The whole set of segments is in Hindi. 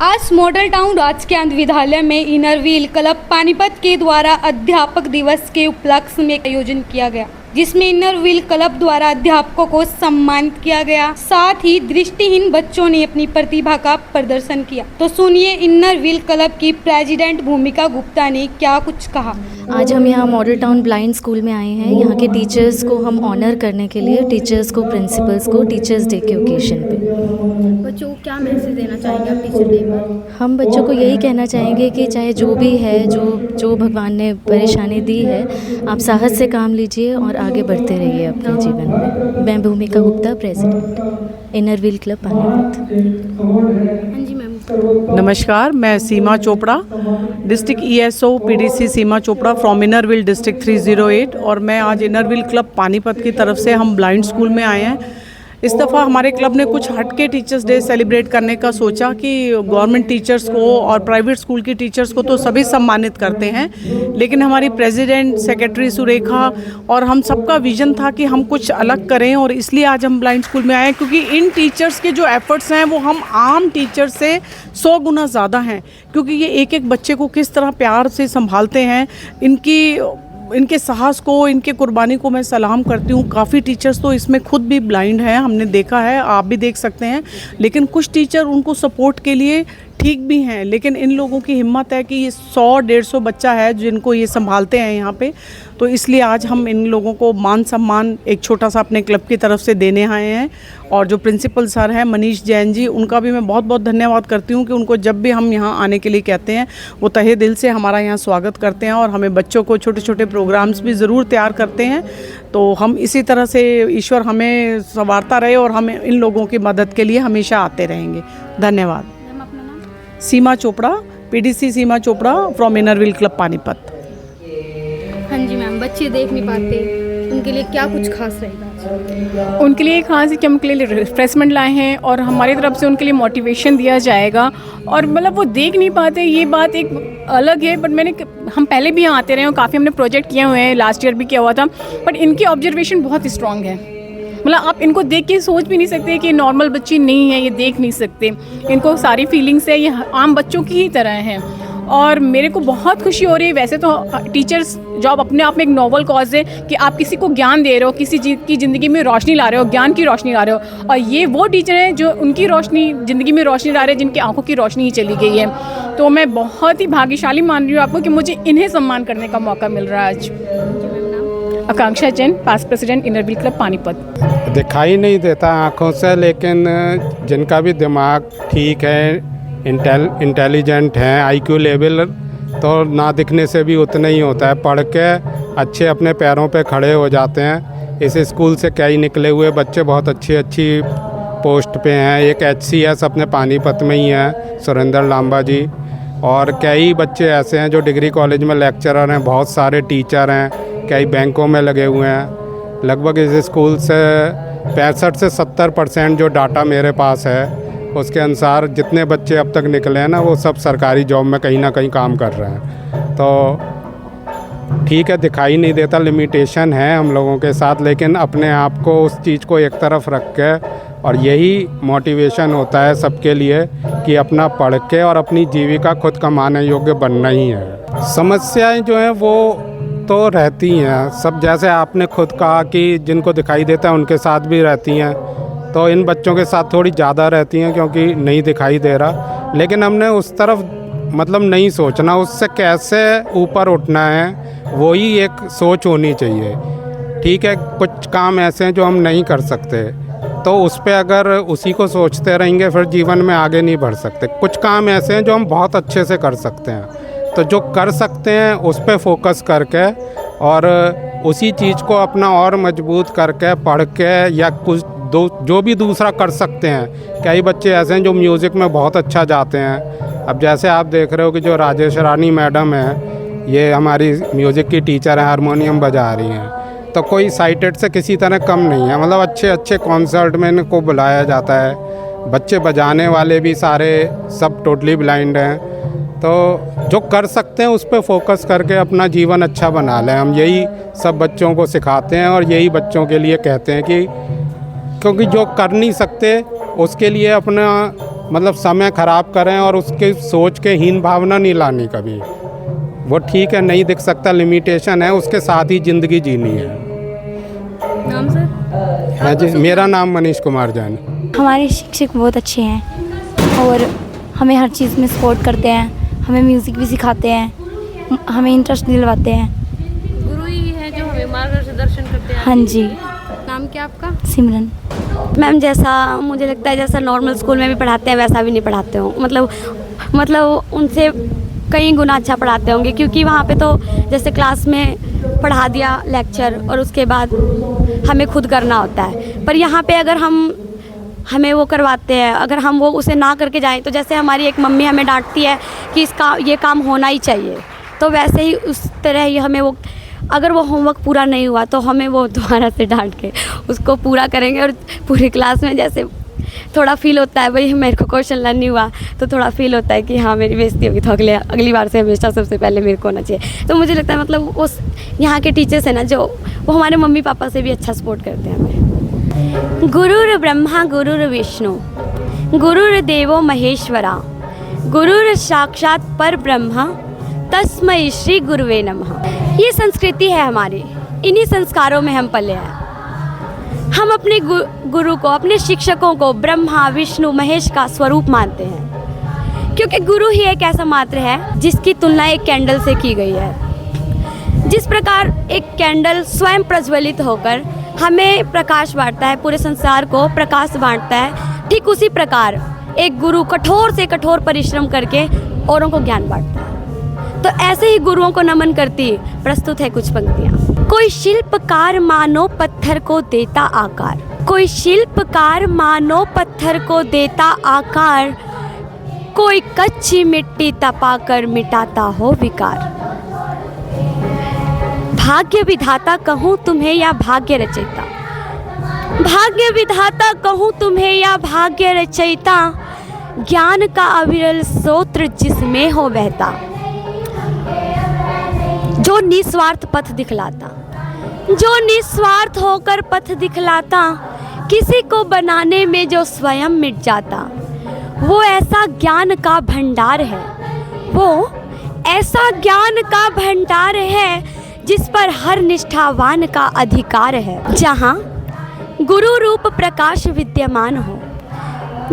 आज मॉडल टाउन राजकीय विद्यालय में इनर व्हील क्लब पानीपत के द्वारा अध्यापक दिवस के उपलक्ष्य में आयोजन किया गया, जिसमें इनर व्हील क्लब द्वारा अध्यापकों को सम्मानित किया गया। साथ ही दृष्टिहीन बच्चों ने अपनी प्रतिभा का प्रदर्शन किया। तो सुनिए इनर व्हील क्लब की प्रेसिडेंट भूमिका गुप्ता ने क्या कुछ कहा। आज हम यहाँ मॉडल टाउन ब्लाइंड स्कूल में आए हैं। यहाँ के टीचर्स को हम ऑनर करने के लिए, टीचर्स को, प्रिंसिपल्स को टीचर्स डे के ओकेजन पे। बच्चों को क्या मैसेज देना चाहेंगे आप टीचर डे पर? हम बच्चों को यही कहना चाहेंगे कि चाहे जो भी है, जो भगवान ने परेशानी दी है, आप साहस से काम लीजिए और आगे बढ़ते रहिए अपने जीवन में। मैं Bhumika Gupta, president inner wheel club Panipat. हाँ जी मैम। नमस्कार, मैं Seema Chopra, district ESO PDC Seema Chopra from inner wheel district 308। और मैं आज इनर व्हील क्लब पानीपत की तरफ से हम ब्लाइंड स्कूल में आए हैं। इस दफ़ा हमारे क्लब ने कुछ हटके टीचर्स डे सेलिब्रेट करने का सोचा कि गवर्नमेंट टीचर्स को और प्राइवेट स्कूल की टीचर्स को तो सभी सम्मानित करते हैं, लेकिन हमारी प्रेसिडेंट, सेक्रेटरी सुरेखा और हम सबका विजन था कि हम कुछ अलग करें। और इसलिए आज हम ब्लाइंड स्कूल में आए, क्योंकि इन टीचर्स के जो एफर्ट्स हैं वो हम आम टीचर से 100 गुना ज़्यादा हैं, क्योंकि ये एक एक बच्चे को किस तरह प्यार से संभालते हैं। इनके साहस को, इनके कुर्बानी को मैं सलाम करती हूँ। काफ़ी टीचर्स तो इसमें खुद भी ब्लाइंड हैं, हमने देखा है, आप भी देख सकते हैं, लेकिन कुछ टीचर उनको सपोर्ट के लिए ठीक भी हैं। लेकिन इन लोगों की हिम्मत है कि ये 100-150 बच्चा है जिनको ये संभालते हैं यहाँ पे। तो इसलिए आज हम इन लोगों को मान सम्मान एक छोटा सा अपने क्लब की तरफ से देने आए हैं। और जो प्रिंसिपल सर हैं मनीष जैन जी, उनका भी मैं बहुत बहुत धन्यवाद करती हूँ कि उनको जब भी हम यहाँ आने के लिए कहते हैं वो तहे दिल से हमारा यहाँ स्वागत करते हैं और हमें बच्चों को छोटे छोटे प्रोग्राम्स भी ज़रूर तैयार करते हैं। तो हम इसी तरह से, ईश्वर हमें संवारता रहे और हम इन लोगों की मदद के लिए हमेशा आते रहेंगे। धन्यवाद। Seema Chopra, PDC Seema Chopra from inner wheel club Panipat. हाँ जी मैम। बच्चे देख नहीं पाते, उनके लिए क्या कुछ खास रहेगा? उनके लिए खास है कि हम उनके लिए रिफ्रेशमेंट लाए हैं और हमारी तरफ से उनके लिए मोटिवेशन दिया जाएगा। और मतलब वो देख नहीं पाते, ये बात एक अलग है, बट हम पहले भी यहाँ आते रहे और काफ़ी हमने प्रोजेक्ट किए हुए हैं, लास्ट ईयर भी किया हुआ था। बट इनकी ऑब्जर्वेशन बहुत स्ट्रॉन्ग है। मतलब आप इनको देख के सोच भी नहीं सकते कि नॉर्मल बच्ची नहीं है, ये देख नहीं सकते। इनको सारी फीलिंग्स है, ये आम बच्चों की ही तरह हैं। और मेरे को बहुत खुशी हो रही है। वैसे तो टीचर्स जॉब अपने आप में एक नोबल कॉज है कि आप किसी को ज्ञान दे रहे हो, किसी की ज़िंदगी में रोशनी ला रहे हो, ज्ञान की रोशनी ला रहे हो। और ये वो टीचर हैं जो उनकी रोशनी, ज़िंदगी में रोशनी ला रहे हैं, जिनकी आंखों की रोशनी ही चली गई है। तो मैं बहुत ही भाग्यशाली मान रही हूँ आपको कि मुझे इन्हें सम्मान करने का मौका मिल रहा है आज। Akanksha Jain, past president inner wheel club Panipat. दिखाई नहीं देता आँखों से, लेकिन जिनका भी दिमाग ठीक है, इंटेलिजेंट हैं, IQ लेवल तो ना दिखने से भी उतना ही होता है। पढ़ के अच्छे अपने पैरों पे खड़े हो जाते हैं। इस स्कूल से कई निकले हुए बच्चे बहुत अच्छी पोस्ट पे हैं। एक HCS अपने पानीपत में ही है, सुरेंद्र लांबा जी। और कई बच्चे ऐसे हैं जो डिग्री कॉलेज में लेक्चरर हैं, बहुत सारे टीचर हैं, कई बैंकों में लगे हुए हैं। लगभग इस स्कूल से 65 से 70% जो डाटा मेरे पास है उसके अनुसार जितने बच्चे अब तक निकले हैं ना, वो सब सरकारी जॉब में कहीं ना कहीं काम कर रहे हैं। तो ठीक है, दिखाई नहीं देता, लिमिटेशन है हम लोगों के साथ, लेकिन अपने आप को, उस चीज़ को एक तरफ रख के, और यही मोटिवेशन होता है सबके लिए कि अपना पढ़ के और अपनी जीविका खुद कमाने योग्य बनना ही है। समस्याएं जो हैं वो तो रहती हैं सब, जैसे आपने खुद कहा कि जिनको दिखाई देता है उनके साथ भी रहती हैं, तो इन बच्चों के साथ थोड़ी ज़्यादा रहती हैं क्योंकि नहीं दिखाई दे रहा। लेकिन हमने उस तरफ मतलब नहीं सोचना, उससे कैसे ऊपर उठना है वही एक सोच होनी चाहिए। ठीक है, कुछ काम ऐसे हैं जो हम नहीं कर सकते, तो उस पर अगर उसी को सोचते रहेंगे फिर जीवन में आगे नहीं बढ़ सकते। कुछ काम ऐसे हैं जो हम बहुत अच्छे से कर सकते हैं, तो जो कर सकते हैं उस पर फोकस करके और उसी चीज़ को अपना और मजबूत करके पढ़ के या कुछ जो भी दूसरा कर सकते हैं। कई बच्चे ऐसे हैं जो म्यूज़िक में बहुत अच्छा जाते हैं। अब जैसे आप देख रहे हो कि जो राजेश रानी मैडम है, ये हमारी म्यूज़िक की टीचर हैं, हारमोनियम बजा रही हैं। तो कोई साइटेड से किसी तरह कम नहीं है, मतलब अच्छे कॉन्सर्ट में इनको बुलाया जाता है। बच्चे बजाने वाले भी सारे सब टोटली ब्लाइंड हैं। तो जो कर सकते हैं उस पर फोकस करके अपना जीवन अच्छा बना लें। हम यही सब बच्चों को सिखाते हैं और यही बच्चों के लिए कहते हैं कि क्योंकि जो कर नहीं सकते उसके लिए अपना मतलब समय ख़राब करें और उसके सोच के हीन भावना नहीं लानी कभी। वो ठीक है, नहीं दिख सकता, लिमिटेशन है, उसके साथ ही ज़िंदगी जीनी है। नाम सर? हाँ जी, मेरा नाम मनीष कुमार जैन। हमारे शिक्षक बहुत अच्छे हैं और हमें हर चीज़ में सपोर्ट करते हैं, हमें म्यूज़िक भी सिखाते हैं, हमें इंटरेस्ट दिलवाते हैं। गुरु ही है जो हमें मार्गदर्शन करते हैं। हाँ जी। नाम क्या आपका? सिमरन। मैम जैसा मुझे लगता है जैसा नॉर्मल स्कूल में भी पढ़ाते हैं वैसा भी नहीं पढ़ाते हो, मतलब उनसे कई गुना अच्छा पढ़ाते होंगे, क्योंकि वहाँ पे तो जैसे क्लास में पढ़ा दिया लेक्चर और उसके बाद हमें खुद करना होता है, पर यहाँ पे अगर हमें वो करवाते हैं, अगर हम वो उसे ना करके जाएं तो जैसे हमारी एक मम्मी हमें डांटती है कि ये काम होना ही चाहिए, तो वैसे ही उस तरह ही हमें वो, अगर वो होमवर्क पूरा नहीं हुआ तो हमें वो दोबारा से डांट के उसको पूरा करेंगे। और पूरी क्लास में जैसे थोड़ा फील होता है भाई मेरे को क्वेश्चन लर्न नहीं हुआ, तो थोड़ा फील होता है कि हाँ मेरी बेइज्जती होगी, तो अगली बार से हमेशा सबसे पहले मेरे को होना चाहिए। तो मुझे लगता है मतलब उस यहाँ के टीचर्स हैं ना जो वो हमारे मम्मी पापा से भी अच्छा सपोर्ट करते हैं हमें। गुरुर् ब्रह्मा गुरुर् विष्णु गुरुर्देवो महेश्वरा गुरुर् साक्षात पर ब्रह्मा तस्मै श्री गुरुवे नमः। ये संस्कृति है हमारी, इन्हीं संस्कारों में हम पले हैं। हम अपने गुरु को, अपने शिक्षकों को ब्रह्मा विष्णु महेश का स्वरूप मानते हैं, क्योंकि गुरु ही एक ऐसा मात्र है जिसकी तुलना एक कैंडल से की गई है। जिस प्रकार एक कैंडल स्वयं प्रज्वलित होकर हमें प्रकाश बांटता है, पूरे संसार को प्रकाश बांटता है, ठीक उसी प्रकार एक गुरु कठोर से कठोर परिश्रम करके औरों को ज्ञान बांटता है। तो ऐसे ही गुरुओं को नमन करती प्रस्तुत है कुछ पंक्तियाँ। कोई शिल्पकार मानो पत्थर को देता आकार, कोई शिल्पकार मानो पत्थर को देता आकार, कोई कच्ची मिट्टी तपाकर मिटाता हो विकार। भाग्य विधाता कहूँ तुम्हें या भाग्य रचयिता, भाग्य विधाता कहूँ तुम्हें या भाग्य रचयिता, ज्ञान का अविरल स्रोत जिसमें हो बहता, जो निस्वार्थ पथ दिखलाता, जो निस्वार्थ होकर पथ दिखलाता, किसी को बनाने में जो स्वयं मिट जाता, वो ऐसा ज्ञान का भंडार है, वो ऐसा ज्ञान का भंडार है जिस पर हर निष्ठावान का अधिकार है। जहाँ गुरु रूप प्रकाश विद्यमान हो,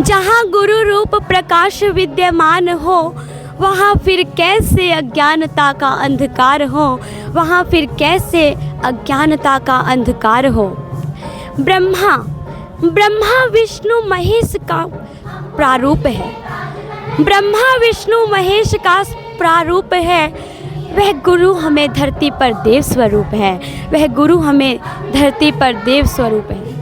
जहाँ गुरु रूप प्रकाश विद्यमान हो, वहाँ फिर कैसे अज्ञानता का अंधकार हो, वहाँ फिर कैसे अज्ञानता का अंधकार हो। ब्रह्मा विष्णु महेश का प्रारूप है, ब्रह्मा विष्णु महेश का प्रारूप है। वह गुरु हमें धरती पर देव स्वरूप है, वह गुरु हमें धरती पर देव स्वरूप है।